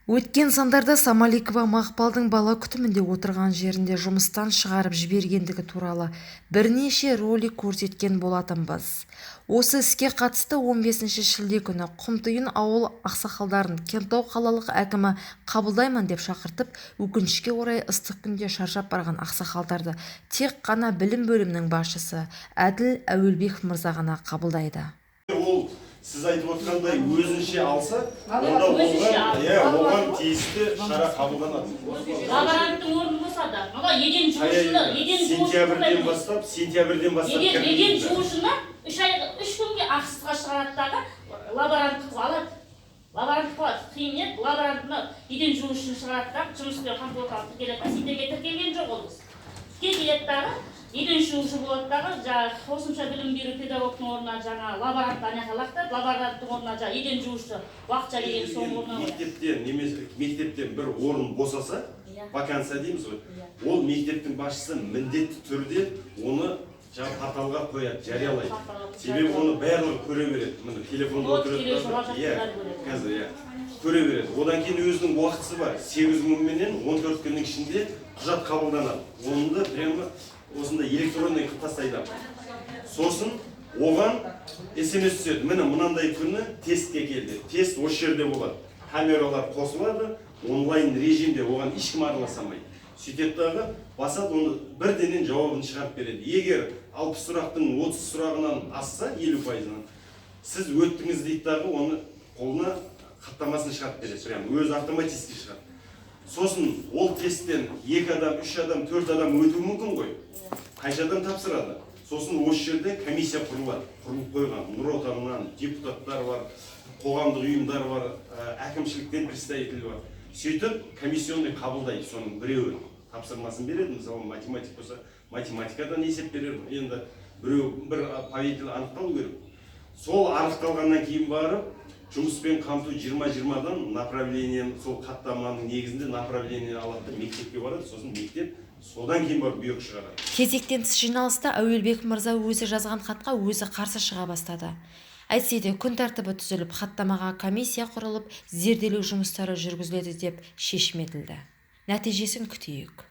Өткен сандарда Самаликова Мақпалдың бала күтімінде отырған жерінде жұмыстан шығарып жібергендігі туралы бірнеше ролик көрсеткен болатынбыз. Осы іске қатысты 15 шілде күні Құмтүйін ауыл ақсақалдарын Кентау қалалық әкімі қабылдаймын деп шақыртып, өкінішке орай ыстық күнде шаршап барған ақсақалдарды тек қана білім бөлімінің басшысы Әділ Әуелбеков мырза ғана қабылдайды. Сіз айтып отқандай өзінше алса, онда оған тиісті шара қабылданады. Лаборанттың орны болса да, еден жуушыны, сентябрьден бастап еден жуушыны 3 күнге ақысызға шығаратты лаборанттық алады. Лаборанттық алады. Қиын еді, лаборантына еден жуушыны шығаратты, жұмыспен қамтылып келеді. Сендерге тіркелген жоқ ол біз. Келеді еден жуушы болады қосымша білім беру педагогтың орнына жаңа лаборантты лақтырып, лаборанттың орнына еден жуушы уақытша деген соң орнына қояды. Мектептен бір орын босаса, вакансия дейміз ғой. Ол мектептің басшысы міндетті түрде оны порталға қояды, жариялайды. Себебі оны барлығы көре береді. Міне телефонда отырады. Көре береді. Одан кейін өзінің уақытысы бар. 8 күн менен 14 күннің ішінде құжат қабылданады. Оны да прямо осында электронный қылып тастайды. Сосын оған SMS түседі. Міне мынандай күні тестке келді. Тест осы жерде болады. Камералар қосылады, онлайн режимде оған ешкім араласа алмайды. Сөйтеді басады, оны бірденен жауабын шығарып береді. Егер 60 сұрақтың 30 сұрағынан асса 50%-нан, сіз өттіңіз дейді, оны қолына хаттамасын шығарып береді. Өзі автоматически шығарады. Сосын ол тесттен 2 адам, 3 адам, 4 адам өтуі мүмкін ғой. Қанша адам тапсырады. Сосын осы жерде комиссия құрылады. Құрылып қойған. Нұр отанынан депутаттар бар, қоғамдық ұйымдар бар, әкімшіліктен представитель бар. Сөйтіп комиссионный қабылдайды. Соның біреуі тапсырмасын береді. Мысалы математик болса, математикадан есеп берер. Енді бір правитель анықталу керек. Сол анықталғаннан кейін барып, жұмыспен қамту 20-20-дан направлениен, сол хаттаманың негізінде направление алады, мектепке барады, сосын мектеп содан кейін барып бұйрық шығарады. Кезектен тыс жиналыста Әуелбеков мырза өзі жазған хатқа өзі қарсы шыға бастады. Әйтсе де күн тәртібі түзіліп, хаттамаға комиссия құрылып, зерделеу жұмыстары жүргізіледі деп шешім етілді. Нәтижесін күтейік.